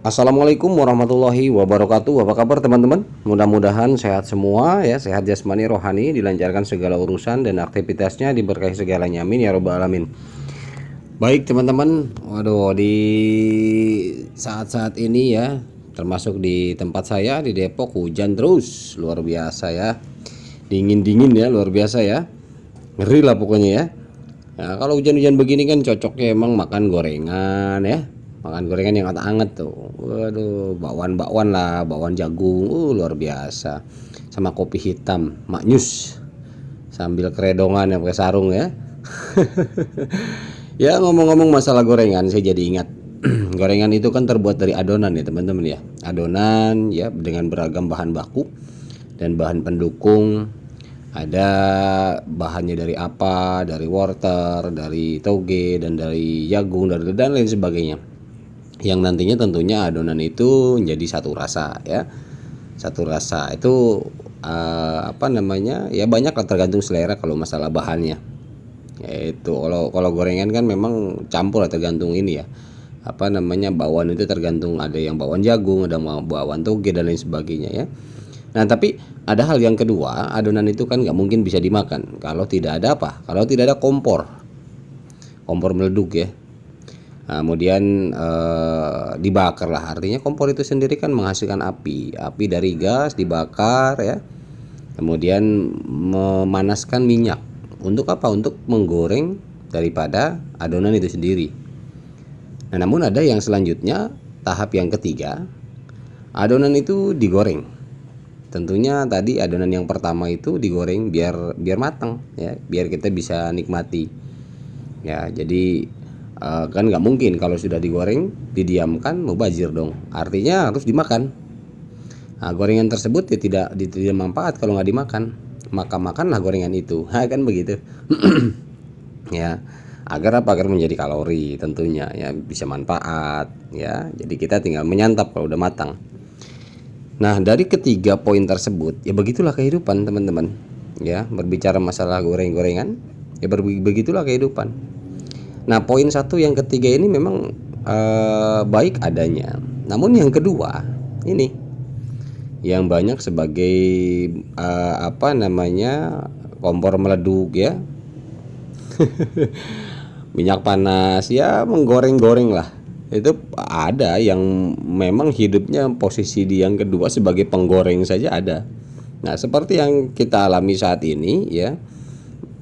Assalamualaikum warahmatullahi wabarakatuh. Apa kabar teman-teman? Mudah-mudahan sehat semua ya, sehat jasmani rohani, dilancarkan segala urusan dan aktivitasnya, diberkahi segalanya. Amin ya robbal alamin. Baik teman-teman, waduh di saat-saat ini ya, termasuk di tempat saya di Depok hujan terus, luar biasa ya. Dingin-dingin ya, luar biasa ya. Ngeri lah pokoknya ya. Nah, kalau hujan-hujan begini kan cocoknya emang makan gorengan ya. Makan gorengan yang anget-anget tuh. Waduh, bakwan-bakwan lah, bakwan jagung. Luar biasa. Sama kopi hitam, maknyus. Sambil keredongan yang pakai sarung ya. Ya, ngomong-ngomong masalah gorengan, saya jadi ingat. Gorengan itu kan terbuat dari adonan ya, teman-teman ya. Adonan ya dengan beragam bahan baku dan bahan pendukung. Ada bahannya dari apa, dari wortel, dari toge, dan dari jagung, dan lain sebagainya. Yang nantinya tentunya adonan itu menjadi satu rasa ya. Satu rasa itu apa namanya? Ya banyak lah, tergantung selera kalau masalah bahannya. Yaitu kalau gorengan kan memang campur lah, tergantung ini ya. Apa namanya? Bawaan itu tergantung, ada yang bawaan jagung, ada bawaan toge dan lain sebagainya ya. Nah, tapi ada hal yang kedua, adonan itu kan nggak mungkin bisa dimakan kalau tidak ada apa? Kalau tidak ada kompor meleduk ya. Nah, kemudian dibakar lah, artinya kompor itu sendiri kan menghasilkan api dari gas dibakar ya. Kemudian memanaskan minyak. Untuk apa? Untuk menggoreng daripada adonan itu sendiri. Nah, namun ada yang selanjutnya, tahap yang ketiga, adonan itu digoreng. Tentunya tadi adonan yang pertama itu digoreng biar matang ya, biar kita bisa nikmati ya. Jadi kan nggak mungkin kalau sudah digoreng didiamkan, mubazir dong, artinya harus dimakan. Nah, gorengan tersebut ya tidak manfaat kalau nggak dimakan, maka makanlah gorengan itu, kan begitu. Ya, agar apa? Agar menjadi kalori tentunya ya, bisa manfaat ya. Jadi kita tinggal menyantap kalau udah matang. Nah, dari ketiga poin tersebut, ya begitulah kehidupan teman-teman. Ya, berbicara masalah goreng-gorengan, ya begitulah kehidupan. Nah, poin satu yang ketiga ini memang baik adanya. Namun yang kedua, ini yang banyak sebagai apa namanya? Kompor meleduk ya. Minyak panas ya, menggoreng-goreng lah. Itu ada yang memang hidupnya posisi di yang kedua sebagai penggoreng saja ada. Nah, seperti yang kita alami saat ini ya,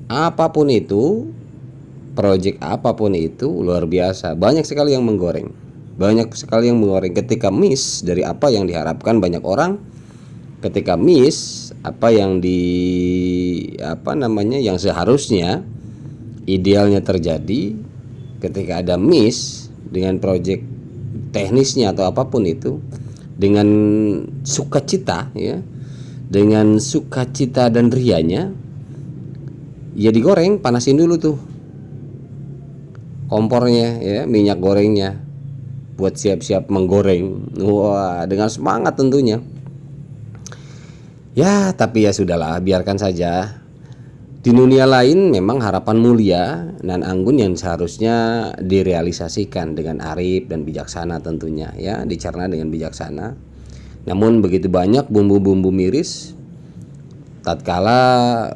apapun itu, proyek apapun itu, luar biasa banyak sekali yang menggoreng, ketika miss dari apa yang diharapkan banyak orang, ketika miss apa yang apa namanya, yang seharusnya idealnya terjadi, ketika ada miss dengan proyek teknisnya atau apapun itu, dengan sukacita ya, dengan sukacita dan rianya, ya digoreng, panasin dulu tuh kompornya ya, minyak gorengnya, buat siap-siap menggoreng. Wah, dengan semangat tentunya. Ya, tapi ya sudahlah, biarkan saja. Di dunia lain memang harapan mulia dan anggun yang seharusnya direalisasikan dengan arif dan bijaksana tentunya ya, dicerna dengan bijaksana. Namun begitu banyak bumbu-bumbu miris tatkala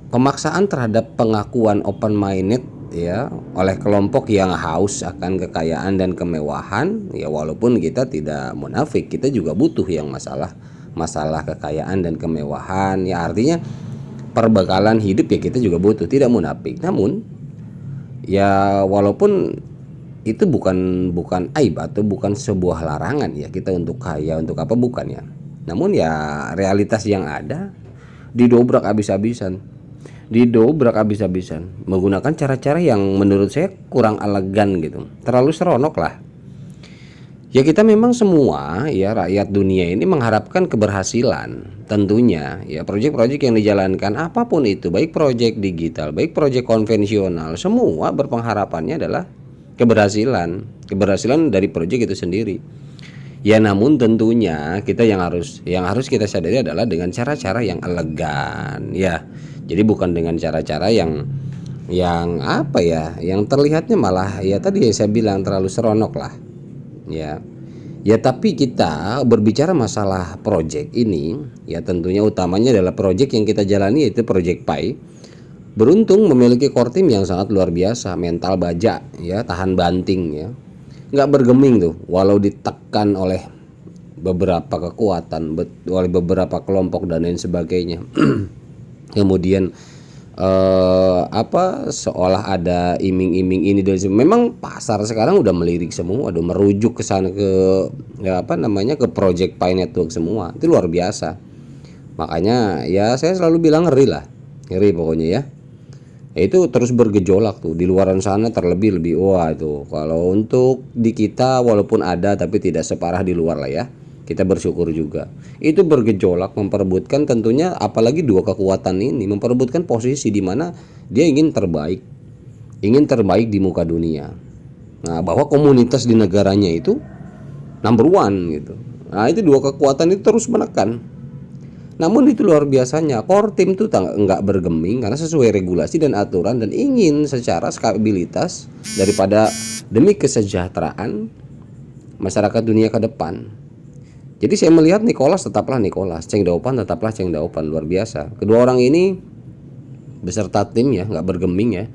pemaksaan terhadap pengakuan open minded ya oleh kelompok yang haus akan kekayaan dan kemewahan ya. Walaupun kita tidak munafik, kita juga butuh yang masalah kekayaan dan kemewahan ya, artinya perbekalan hidup ya kita juga butuh, tidak munafik. Namun ya walaupun itu bukan aib atau bukan sebuah larangan ya kita untuk kaya, untuk apa, bukan ya. Namun ya realitas yang ada didobrak habis-habisan menggunakan cara-cara yang menurut saya kurang elegan gitu, terlalu seronok lah. Ya kita memang semua ya rakyat dunia ini mengharapkan keberhasilan tentunya ya. Proyek-proyek yang dijalankan apapun itu, baik proyek digital, baik proyek konvensional, semua berpengharapannya adalah keberhasilan dari proyek itu sendiri. Ya namun tentunya kita yang harus kita sadari adalah dengan cara-cara yang elegan ya. Jadi bukan dengan cara-cara yang apa ya, yang terlihatnya malah ya tadi ya saya bilang terlalu seronok lah ya. Ya tapi kita berbicara masalah project ini, ya tentunya utamanya adalah project yang kita jalani yaitu project Pi. Beruntung memiliki core team yang sangat luar biasa, mental baja, ya tahan banting ya, nggak bergeming tuh, walau ditekan oleh beberapa kekuatan, oleh beberapa kelompok dan lain sebagainya. Kemudian seolah ada iming-iming ini dan memang pasar sekarang udah melirik semua, udah merujuk ke sana, ke ya ke Project Pi Network semua. Itu luar biasa. Makanya ya saya selalu bilang ngeri lah, ngeri pokoknya ya. Itu terus bergejolak tuh di luaran sana, terlebih lebih wah itu. Kalau untuk di kita walaupun ada tapi tidak separah di luar lah ya. Kita bersyukur juga. Itu bergejolak memperebutkan tentunya, apalagi dua kekuatan ini memperebutkan posisi di mana dia ingin terbaik. Ingin terbaik di muka dunia. Nah, bahwa komunitas di negaranya itu number one gitu. Nah, itu dua kekuatan itu terus menekan. Namun itu luar biasanya, core team itu enggak bergeming karena sesuai regulasi dan aturan dan ingin secara stabilitas daripada demi kesejahteraan masyarakat dunia ke depan. Jadi saya melihat Nicholas tetaplah Nicholas, Cheng Daopan tetaplah Cheng Daopan, luar biasa. Kedua orang ini beserta tim ya nggak bergeming ya,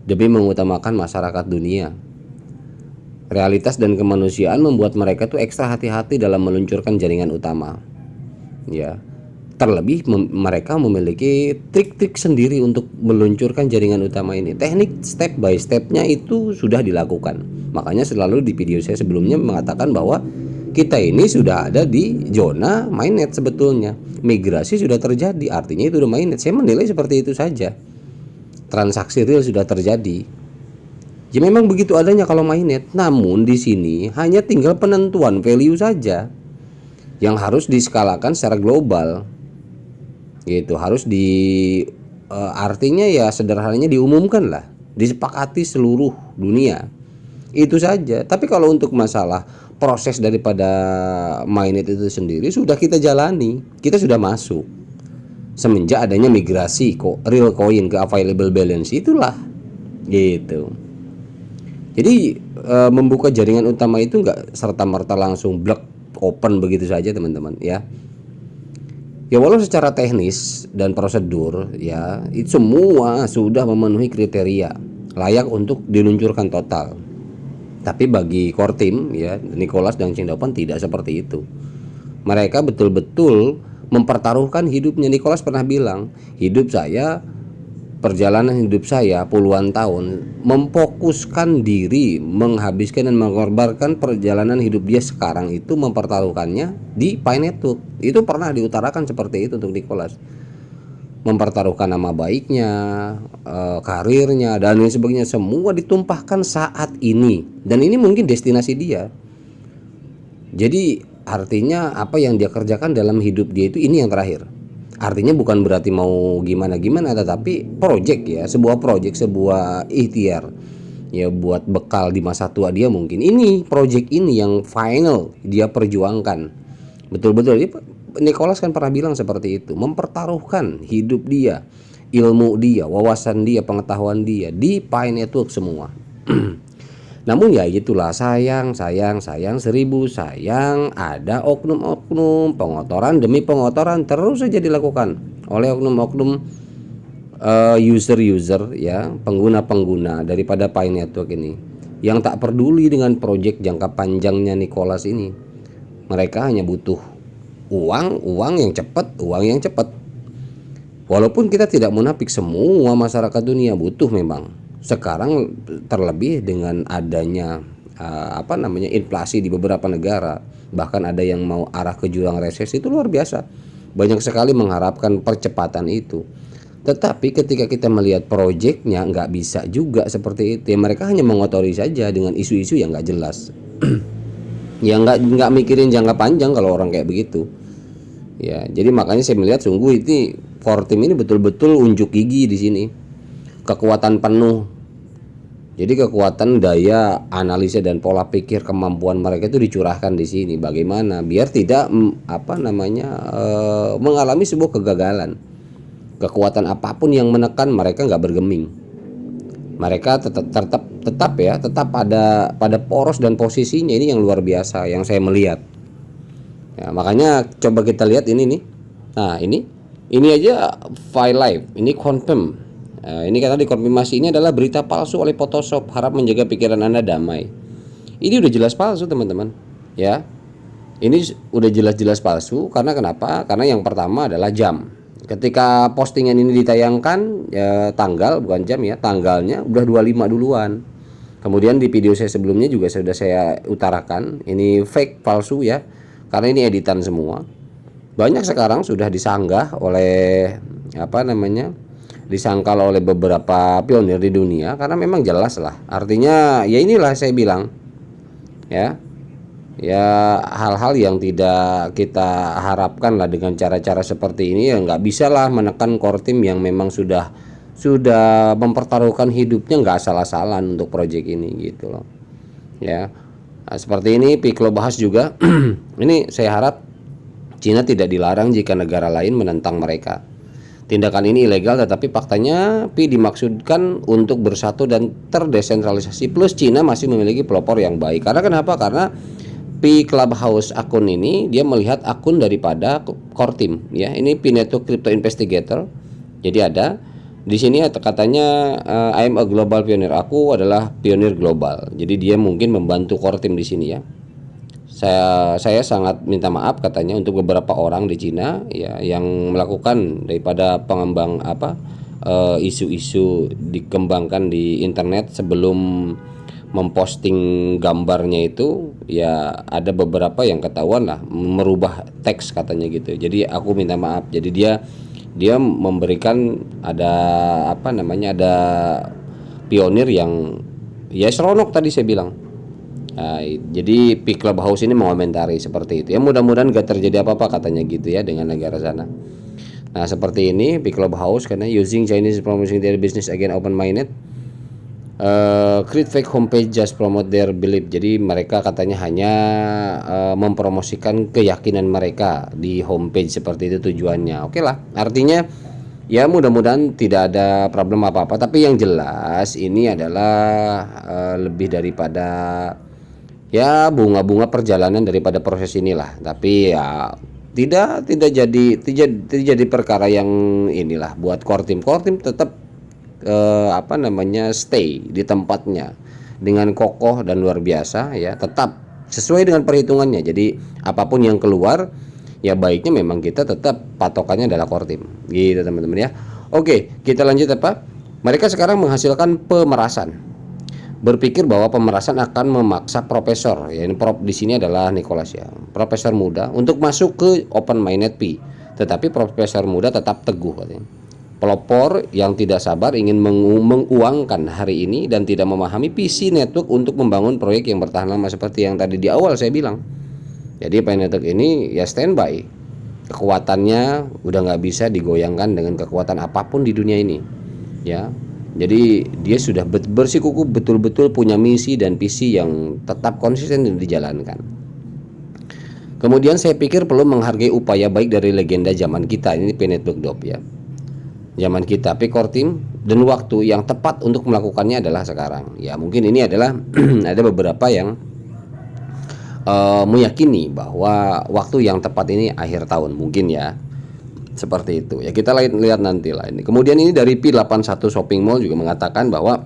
demi mengutamakan masyarakat dunia. Realitas dan kemanusiaan membuat mereka tuh ekstra hati-hati dalam meluncurkan jaringan utama. Ya. Terlebih mereka memiliki trik-trik sendiri untuk meluncurkan jaringan utama ini. Teknik step by stepnya itu sudah dilakukan. Makanya selalu di video saya sebelumnya mengatakan bahwa kita ini sudah ada di zona mainnet sebetulnya. Migrasi sudah terjadi, artinya itu udah mainnet. Saya menilai seperti itu saja. Transaksi real sudah terjadi. Ya memang begitu adanya kalau mainnet. Namun di sini hanya tinggal penentuan value saja yang harus diskalakan secara global. Gitu, harus artinya ya sederhananya diumumkan lah, disepakati seluruh dunia. Itu saja. Tapi kalau untuk masalah proses daripada mainnet itu sendiri sudah kita jalani, kita sudah masuk semenjak adanya migrasi kok real coin ke available balance itulah gitu. Jadi membuka jaringan utama itu enggak serta-merta langsung blok open begitu saja teman-teman ya. Ya walau secara teknis dan prosedur ya itu semua sudah memenuhi kriteria layak untuk diluncurkan total. Tapi bagi core team ya Nicholas dan Cheng Daopan tidak seperti itu. Mereka betul-betul mempertaruhkan hidupnya. Nicholas pernah bilang, perjalanan hidup saya puluhan tahun memfokuskan diri, menghabiskan dan mengorbankan perjalanan hidup dia sekarang itu mempertaruhkannya di Pi Network. Itu pernah diutarakan seperti itu untuk Nicholas. Mempertaruhkan nama baiknya, karirnya dan lain sebagainya, semua ditumpahkan saat ini. Dan ini mungkin destinasi dia. Jadi artinya apa yang dia kerjakan dalam hidup dia itu ini yang terakhir. Artinya bukan berarti mau gimana-gimana, tetapi sebuah project, sebuah ikhtiar ya buat bekal di masa tua dia mungkin. Ini project ini yang final dia perjuangkan. Betul-betul Nicholas kan pernah bilang seperti itu, mempertaruhkan hidup dia, ilmu dia, wawasan dia, pengetahuan dia di Pi Network semua. Namun ya gitulah, sayang seribu sayang ada oknum-oknum pengotoran demi pengotoran terus saja dilakukan oleh oknum-oknum user ya, pengguna-pengguna daripada Pi Network ini yang tak peduli dengan proyek jangka panjangnya Nicholas ini. Mereka hanya butuh uang yang cepat. Walaupun kita tidak munafik, semua masyarakat dunia butuh memang. Sekarang terlebih dengan adanya inflasi di beberapa negara, bahkan ada yang mau arah ke jurang resesi, itu luar biasa. Banyak sekali mengharapkan percepatan itu. Tetapi ketika kita melihat proyeknya nggak bisa juga seperti itu. Ya, mereka hanya mengotori saja dengan isu-isu yang nggak jelas. Ya nggak mikirin jangka panjang kalau orang kayak begitu. Ya, jadi makanya saya melihat sungguh ini core team ini betul-betul unjuk gigi di sini. Kekuatan penuh. Jadi kekuatan daya analisa dan pola pikir, kemampuan mereka itu dicurahkan di sini. Bagaimana biar tidak mengalami sebuah kegagalan. Kekuatan apapun yang menekan mereka nggak bergeming. Mereka tetap ada pada poros dan posisinya ini yang luar biasa yang saya melihat. Ya, makanya coba kita lihat ini nih. Nah, ini aja file live, ini confirm. Ini kata dikonfirmasi ini adalah berita palsu oleh Photoshop, harap menjaga pikiran Anda damai. Ini udah jelas palsu, teman-teman. Ya. Ini udah jelas-jelas palsu karena kenapa? Karena yang pertama adalah jam. Ketika postingan ini ditayangkan ya, tanggal bukan jam ya, tanggalnya udah 25 duluan. Kemudian di video saya sebelumnya juga sudah saya utarakan, ini fake palsu ya. Karena ini editan semua. Banyak sekarang sudah disanggah oleh disangkal oleh beberapa pionir di dunia karena memang jelas lah. Artinya ya inilah saya bilang ya. Ya hal-hal yang tidak kita harapkan lah dengan cara-cara seperti ini ya nggak bisa lah menekan core team yang memang sudah mempertaruhkan hidupnya nggak asal-asalan untuk proyek ini gitu loh ya. Nah, seperti ini Piklo bahas juga. Ini saya harap Cina tidak dilarang jika negara lain menentang mereka. Tindakan ini ilegal tetapi faktanya Pi dimaksudkan untuk bersatu dan terdesentralisasi, plus Cina masih memiliki pelopor yang baik. Karena kenapa? Karena Pi Clubhouse akun ini dia melihat akun daripada core team ya. Ini Pi Network Crypto Investigator. Jadi ada di sini katanya I am a global pioneer. Aku adalah pionir global. Jadi dia mungkin membantu core team di sini ya. Saya sangat minta maaf katanya untuk beberapa orang di Cina ya yang melakukan daripada pengembang isu-isu dikembangkan di internet sebelum memposting gambarnya itu ya ada beberapa yang ketahuan lah merubah teks katanya gitu. Jadi aku minta maaf. Jadi dia memberikan ada ada pionir yang ya seronok tadi saya bilang. Nah, jadi Pi Clubhouse ini mengomentari seperti itu. Ya mudah-mudahan gak terjadi apa-apa katanya gitu ya dengan negara sana. Nah, seperti ini Pi Clubhouse karena using Chinese promoting their business again open minded. Create fake homepage just promote their belief. Jadi mereka katanya hanya mempromosikan keyakinan mereka di homepage seperti itu tujuannya. Oke lah, artinya ya mudah-mudahan tidak ada problem apa-apa. Tapi yang jelas ini adalah lebih daripada ya bunga-bunga perjalanan daripada proses inilah. Tapi ya tidak jadi perkara yang inilah buat core team tetap stay di tempatnya dengan kokoh dan luar biasa ya, tetap sesuai dengan perhitungannya. Jadi apapun yang keluar ya baiknya memang kita tetap patokannya adalah core team gitu teman-teman ya. Oke, kita lanjut mereka sekarang menghasilkan pemerasan, berpikir bahwa pemerasan akan memaksa profesor ya, ini prof di sini adalah Nicholas ya, profesor muda untuk masuk ke open minded Pi. Tetapi profesor muda tetap teguh katanya. Pelopor yang tidak sabar ingin menguangkan hari ini dan tidak memahami PC Network untuk membangun proyek yang bertahan lama seperti yang tadi di awal saya bilang. Jadi Pi Network ini ya standby. Kekuatannya udah nggak bisa digoyangkan dengan kekuatan apapun di dunia ini. Ya, jadi dia sudah bersikukuh betul-betul punya misi dan visi yang tetap konsisten dan dijalankan. Kemudian saya pikir perlu menghargai upaya baik dari legenda zaman kita ini Pi Network Dop ya. Zaman kita, Pi Core Team dan waktu yang tepat untuk melakukannya adalah sekarang. Ya mungkin ini adalah ada beberapa yang meyakini bahwa waktu yang tepat ini akhir tahun mungkin ya. Seperti itu. Ya kita lihat nanti lah ini. Kemudian ini dari Pi81 Shopping Mall juga mengatakan bahwa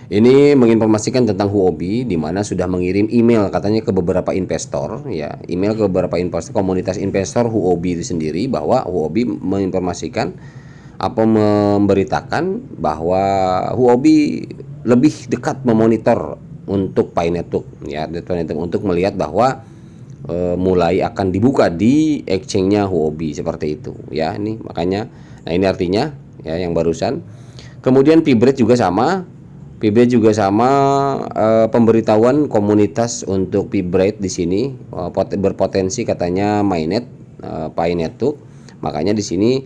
ini menginformasikan tentang Huobi di mana sudah mengirim email katanya ke beberapa investor ya, email ke beberapa investor komunitas investor Huobi itu sendiri bahwa Huobi menginformasikan memberitakan bahwa Huobi lebih dekat memonitor untuk Pi Network ya, untuk melihat bahwa mulai akan dibuka di exchange-nya Huobi seperti itu ya. Ini makanya nah ini artinya ya yang barusan. Kemudian Pibret juga sama pemberitahuan komunitas untuk Pibret di sini berpotensi katanya mainnet Pi Network. Makanya di sini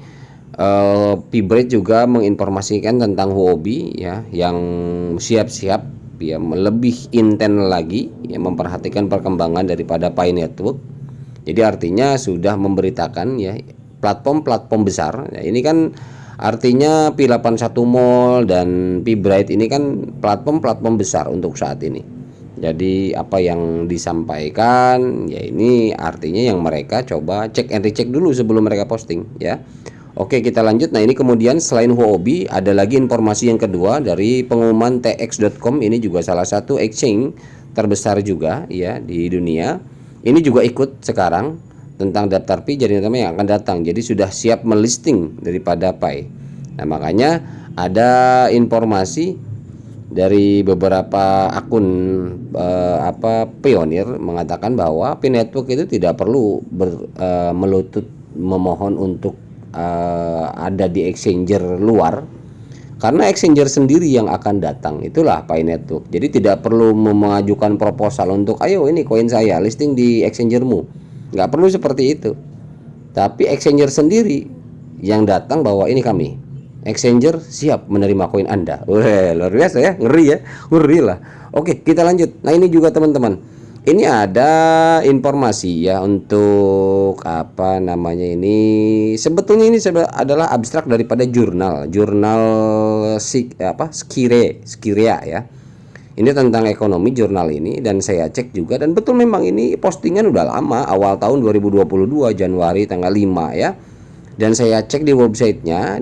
Pibret juga menginformasikan tentang Huobi ya yang siap-siap ya lebih intens lagi ya memperhatikan perkembangan daripada Pi Network. Jadi artinya sudah memberitakan ya platform-platform besar. Ya, ini kan Artinya P81 Mall dan P-Bright ini kan platform-platform besar untuk saat ini. Jadi apa yang disampaikan ya ini artinya yang mereka coba cek and recheck dulu sebelum mereka posting ya. Oke, kita lanjut. Nah, ini kemudian selain Huobi ada lagi informasi yang kedua dari pengumuman tx.com. Ini juga salah satu exchange terbesar juga ya di dunia. Ini juga ikut sekarang tentang daftar Pi jaringan utama yang akan datang. Jadi sudah siap melisting daripada Pi. Nah, makanya ada informasi dari beberapa akun pionir mengatakan bahwa Pi Network itu tidak perlu melutut memohon untuk ada di exchanger luar, karena exchanger sendiri yang akan datang. Itulah Pi Network. Jadi tidak perlu mengajukan proposal untuk ayo ini koin saya listing di exchangermu. Nggak perlu seperti itu. Tapi exchanger sendiri yang datang bahwa ini kami exchanger siap menerima koin Anda. Wah, luar biasa ya, ngeri ya, ngeri lah. Oke, kita lanjut. Nah, ini juga teman-teman, ini ada informasi ya untuk apa namanya ini. Sebetulnya ini adalah abstrak daripada jurnal Skirea ya. Ini tentang ekonomi jurnal ini, dan saya cek juga dan betul memang ini postingan udah lama, awal tahun 2022 Januari tanggal 5 ya. Dan saya cek di websitenya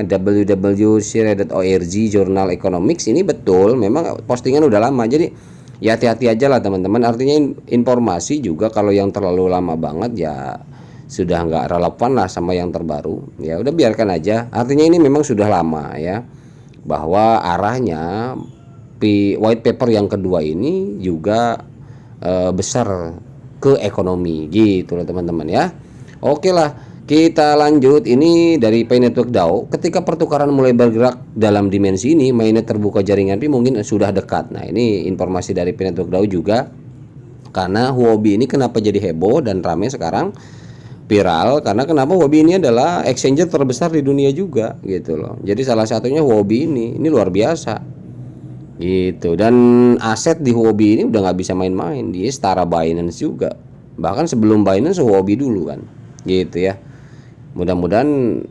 www.skirea.org Jurnal Economics, ini betul memang postingan udah lama. Jadi ya hati-hati aja lah teman-teman. Artinya informasi juga kalau yang terlalu lama banget ya sudah nggak relevan lah sama yang terbaru. Ya udah biarkan aja. Artinya ini memang sudah lama ya, bahwa arahnya white paper yang kedua ini juga besar ke ekonomi gitu loh teman-teman ya. Oke lah, kita lanjut. Ini dari Pi Network DAO. Ketika pertukaran mulai bergerak dalam dimensi ini, mainnet terbuka jaringan Pi mungkin sudah dekat. Nah, ini informasi dari Pi Network DAO juga. Karena Huobi ini kenapa jadi heboh dan ramai sekarang, viral, karena kenapa Huobi ini adalah exchanger terbesar di dunia juga gitu loh. Jadi salah satunya Huobi ini luar biasa gitu. Dan aset di Huobi ini udah nggak bisa main-main. Dia setara Binance juga. Bahkan sebelum Binance Huobi dulu kan gitu ya. Mudah-mudahan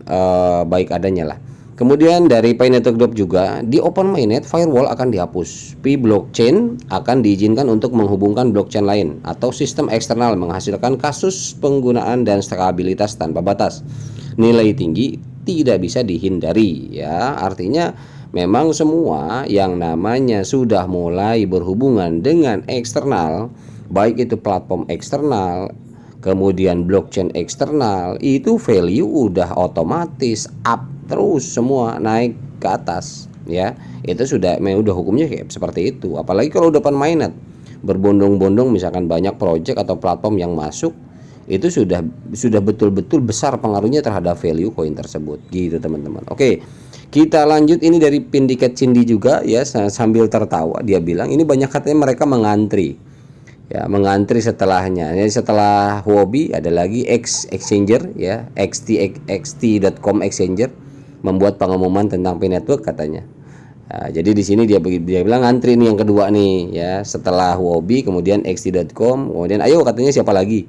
baik adanya lah. Kemudian dari Pi Network Drop juga, di Open Mainnet firewall akan dihapus. Pi blockchain akan diizinkan untuk menghubungkan blockchain lain atau sistem eksternal, menghasilkan kasus penggunaan dan stabilitas tanpa batas. Nilai tinggi tidak bisa dihindari ya. Artinya memang semua yang namanya sudah mulai berhubungan dengan eksternal, baik itu platform eksternal, kemudian blockchain eksternal, itu value udah otomatis up terus, semua naik ke atas ya. Itu sudah hukumnya kayak seperti itu. Apalagi kalau depan mainnet berbondong-bondong, misalkan banyak project atau platform yang masuk, itu sudah betul-betul besar pengaruhnya terhadap value koin tersebut gitu teman-teman. Oke, kita lanjut. Ini dari Pindiket Cindy juga ya, sambil tertawa dia bilang ini banyak katanya mereka mengantri setelahnya. Jadi setelah Huobi ada lagi exchanger ya, xt.com exchanger membuat pengumuman tentang Pi Network katanya. Nah, jadi di sini dia bilang ngantri nih yang kedua nih ya, setelah Huobi kemudian xt.com, kemudian ayo katanya siapa lagi.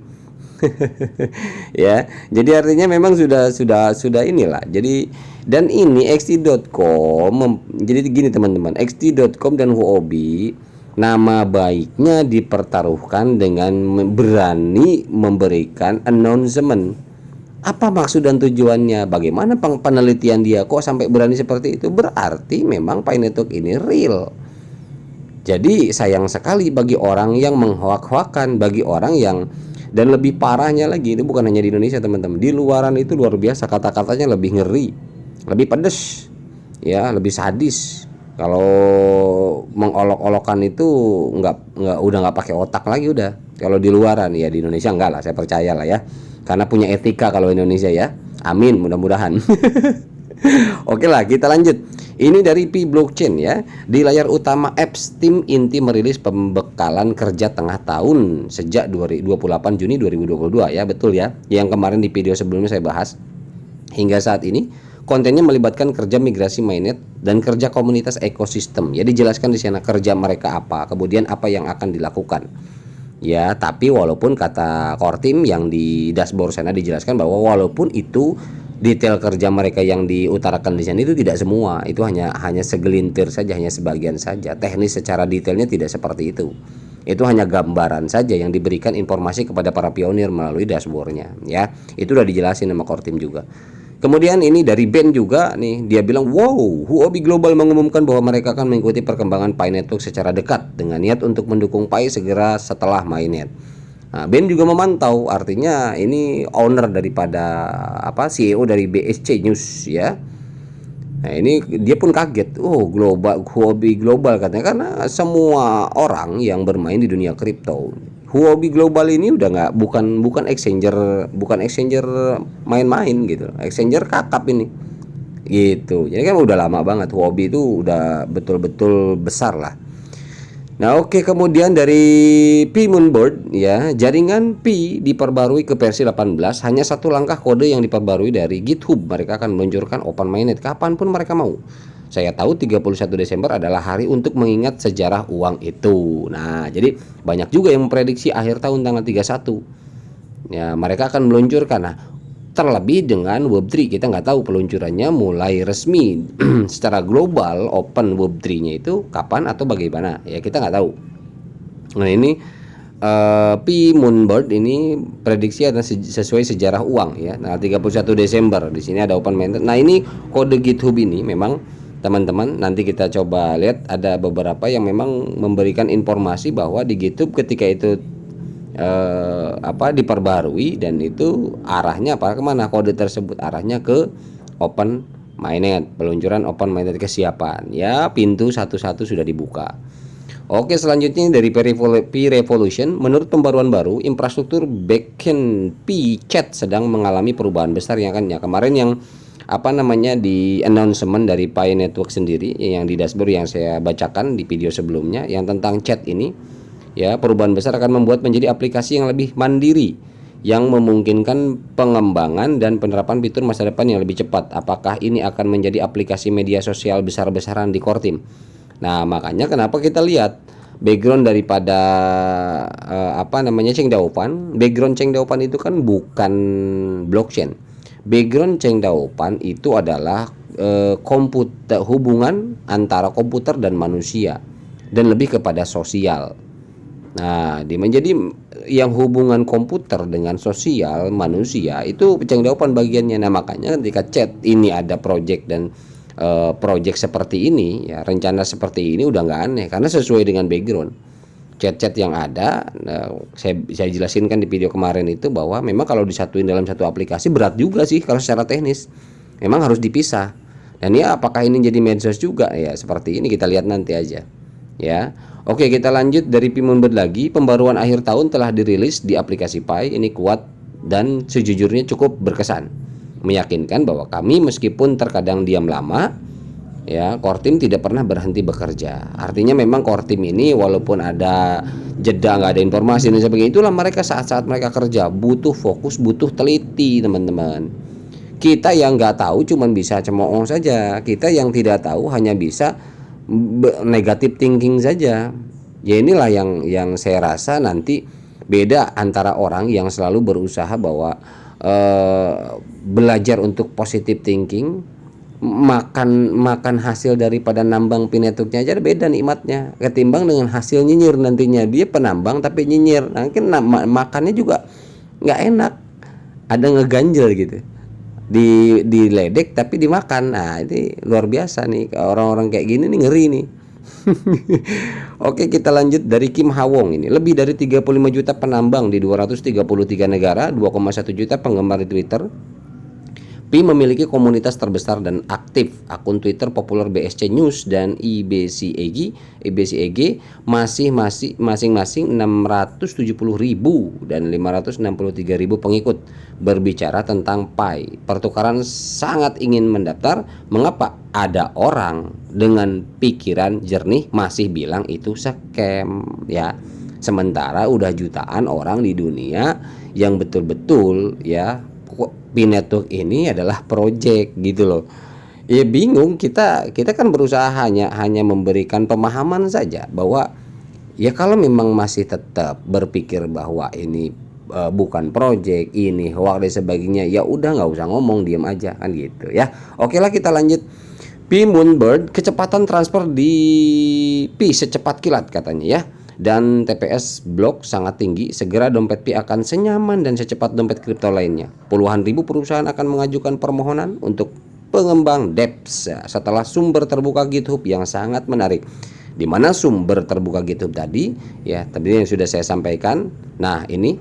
Ya, jadi artinya memang sudah inilah. Jadi dan ini xt.com jadi gini teman-teman, xt.com dan Huobi nama baiknya dipertaruhkan dengan berani memberikan announcement. Apa maksud dan tujuannya? Bagaimana penelitian dia kok sampai berani seperti itu? Berarti memang Pi Network ini real. Jadi sayang sekali bagi orang yang menghoak-hoakan, bagi orang yang, dan lebih parahnya lagi, ini bukan hanya di Indonesia teman-teman, di luaran itu luar biasa, kata-katanya lebih ngeri, lebih pedes ya, lebih sadis. Kalau mengolok-olokan itu udah nggak pakai otak lagi udah. Kalau di luaran ya, di Indonesia enggak lah, saya percaya lah ya, karena punya etika kalau Indonesia ya. Amin, mudah-mudahan. Oke lah, kita lanjut. Ini dari Pi Blockchain ya. Di layar utama apps, tim inti merilis pembekalan kerja tengah tahun sejak 28 Juni 2022 ya, betul ya. Yang kemarin di video sebelumnya saya bahas. Hingga saat ini kontennya melibatkan kerja migrasi mainnet dan kerja komunitas ekosistem. Ya, dijelaskan di sana kerja mereka apa, kemudian apa yang akan dilakukan. Ya, tapi walaupun kata core team yang di dashboard sana dijelaskan bahwa walaupun itu detail kerja mereka yang diutarakan di sana itu tidak semua, itu hanya segelintir saja, hanya sebagian saja. Teknis secara detailnya tidak seperti itu. Itu hanya gambaran saja yang diberikan informasi kepada para pionir melalui dashboardnya, ya. Itu udah dijelasin sama Kortim juga. Kemudian ini dari Ben juga nih, dia bilang, wow, Huobi Global mengumumkan bahwa mereka akan mengikuti perkembangan Pi Network secara dekat dengan niat untuk mendukung Pi segera setelah mainnet. Nah, Ben juga memantau, artinya ini owner daripada CEO dari BSC News, ya. Nah, ini dia pun kaget. Oh, Huobi Global katanya, karena semua orang yang bermain di dunia kripto, Huobi Global ini udah nggak, bukan exchanger main-main gitu. Exchanger kakap ini. Gitu. Jadi kan udah lama banget Huobi itu udah betul-betul besar lah. Nah, oke, kemudian dari Pi Moonbird, ya, jaringan Pi diperbarui ke versi 18, hanya satu langkah kode yang diperbarui dari GitHub. Mereka akan meluncurkan Open Mainnet kapanpun mereka mau. Saya tahu 31 Desember adalah hari untuk mengingat sejarah uang itu. Nah, jadi banyak juga yang memprediksi akhir tahun tanggal 31. Ya, mereka akan meluncurkan. Nah, terlebih dengan Web3, kita nggak tahu peluncurannya mulai resmi secara global open Web3-nya itu kapan atau bagaimana, ya kita nggak tahu. Nah, ini Pi Moonbird ini prediksi adalah sesuai sejarah uang, ya. Nah, 31 Desember di sini ada open mainnet. Nah, ini kode GitHub ini memang teman-teman, nanti kita coba lihat ada beberapa yang memang memberikan informasi bahwa di GitHub ketika itu diperbarui, dan itu arahnya kemana kode tersebut, arahnya ke open mainnet, peluncuran open mainnet, kesiapan, ya, pintu satu-satu sudah dibuka. Oke, selanjutnya dari Pi Revolution, menurut pembaruan baru, infrastruktur backend Pi Chat sedang mengalami perubahan besar yang kemarin yang di announcement dari Pi Network sendiri, yang di dashboard yang saya bacakan di video sebelumnya yang tentang chat ini. Ya, perubahan besar akan membuat menjadi aplikasi yang lebih mandiri, yang memungkinkan pengembangan dan penerapan fitur masa depan yang lebih cepat. Apakah ini akan menjadi aplikasi media sosial besar-besaran di Kortim? Nah, makanya kenapa kita lihat background daripada Cheng Daopan. Background Cheng Daopan itu kan bukan blockchain. Background Cheng Daopan itu adalah komputer, hubungan antara komputer dan manusia, dan lebih kepada sosial. Nah, menjadi yang hubungan komputer dengan sosial manusia itu Cheng Daopan bagiannya. Nah, makanya ketika chat ini ada project dan project seperti ini, ya, rencana seperti ini udah nggak aneh karena sesuai dengan background chat-chat yang ada. Saya jelasin kan di video kemarin itu bahwa memang kalau disatuin dalam satu aplikasi berat juga sih kalau secara teknis, memang harus dipisah. Dan ya, apakah ini jadi medsos juga, ya seperti ini kita lihat nanti aja, ya. Oke, kita lanjut dari Pi Moonbird lagi. Pembaruan akhir tahun telah dirilis di aplikasi Pi. Ini kuat dan sejujurnya cukup berkesan, meyakinkan bahwa kami meskipun terkadang diam lama, ya, Kortim tidak pernah berhenti bekerja. Artinya memang Kortim ini walaupun ada jeda, nggak ada informasi dan sebagainya, itulah mereka saat-saat mereka kerja butuh fokus, butuh teliti, teman-teman. Kita yang nggak tahu cuman bisa cemooh saja. Kita yang tidak tahu hanya bisa negatif thinking saja. Ya, inilah yang saya rasa nanti beda antara orang yang selalu berusaha bahwa belajar untuk positive thinking, makan hasil daripada nambang Pi Network-nya aja beda nikmatnya ketimbang dengan hasil nyinyir nantinya. Dia penambang tapi nyinyir, mungkin makannya juga nggak enak, ada ngeganjel gitu, diledek tapi dimakan. Nah, ini luar biasa nih, orang-orang kayak gini nih ngeri nih. Oke, kita lanjut dari Kim Hawong ini. Lebih dari 35 juta penambang di 233 negara, 2,1 juta penggemar di Twitter. Pi memiliki komunitas terbesar dan aktif. Akun Twitter populer BSC News dan IBCEG masing-masing 670.000 dan 563.000 pengikut berbicara tentang Pi. Pertukaran sangat ingin mendaftar. Mengapa ada orang dengan pikiran jernih masih bilang itu scam, ya? Sementara udah jutaan orang di dunia yang betul-betul, ya, Pi Network ini adalah project gitu loh. Ya bingung, kita kan berusaha hanya memberikan pemahaman saja bahwa ya kalau memang masih tetap berpikir bahwa ini bukan project, ini hoax dan sebagainya, ya udah nggak usah ngomong, diem aja kan gitu ya. Oke lah, kita lanjut. P Moonbird, kecepatan transfer di P secepat kilat katanya ya. Dan TPS blok sangat tinggi, segera dompet Pi akan senyaman dan secepat dompet kripto lainnya. Puluhan ribu perusahaan akan mengajukan permohonan untuk pengembang dApps ya, setelah sumber terbuka GitHub yang sangat menarik. Di mana sumber terbuka GitHub tadi ya, tadi yang sudah saya sampaikan. Nah, ini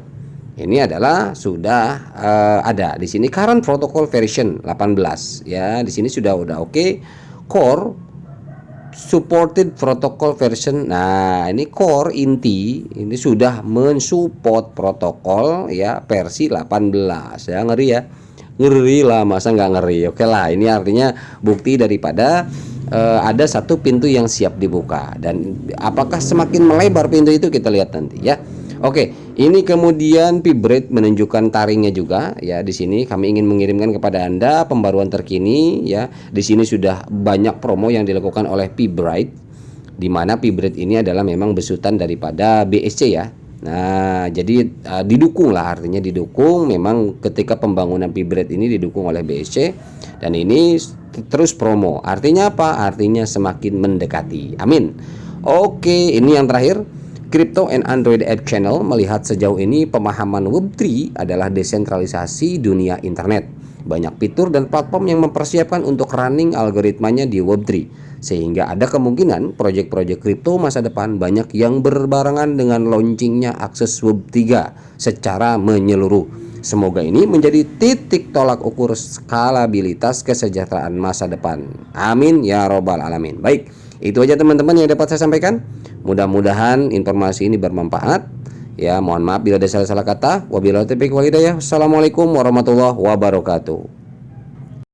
adalah sudah ada di sini current protocol version 18 ya. Di sini sudah oke. Core supported protocol version. Nah, ini core inti ini sudah mensupport protokol ya versi 18 ya. Ngeri ya, ngeri lah, masa nggak ngeri. Oke lah, ini artinya bukti daripada ada satu pintu yang siap dibuka, dan apakah semakin melebar pintu itu kita lihat nanti ya. Oke, ini kemudian Pbright menunjukkan taringnya juga ya. Di sini kami ingin mengirimkan kepada Anda pembaruan terkini ya. Di sini sudah banyak promo yang dilakukan oleh Pbright, di mana Pbright ini adalah memang besutan daripada BSC ya. Nah, jadi didukung lah, artinya didukung memang ketika pembangunan Pbright ini didukung oleh BSC, dan ini terus promo. Artinya apa? Artinya semakin mendekati. Amin. Oke, ini yang terakhir. Crypto and Android App Channel melihat sejauh ini pemahaman Web3 adalah desentralisasi dunia internet. Banyak fitur dan platform yang mempersiapkan untuk running algoritmanya di Web3, sehingga ada kemungkinan proyek-proyek kripto masa depan banyak yang berbarengan dengan launchingnya akses Web3 secara menyeluruh. Semoga ini menjadi titik tolak ukur skalabilitas kesejahteraan masa depan. Amin ya robbal alamin. Baik, itu aja teman-teman yang dapat saya sampaikan. Mudah-mudahan informasi ini bermanfaat ya. Mohon maaf bila ada salah-salah kata. Wabillahi taufiq wal hidayah. Wassalamualaikum warahmatullahi wabarakatuh.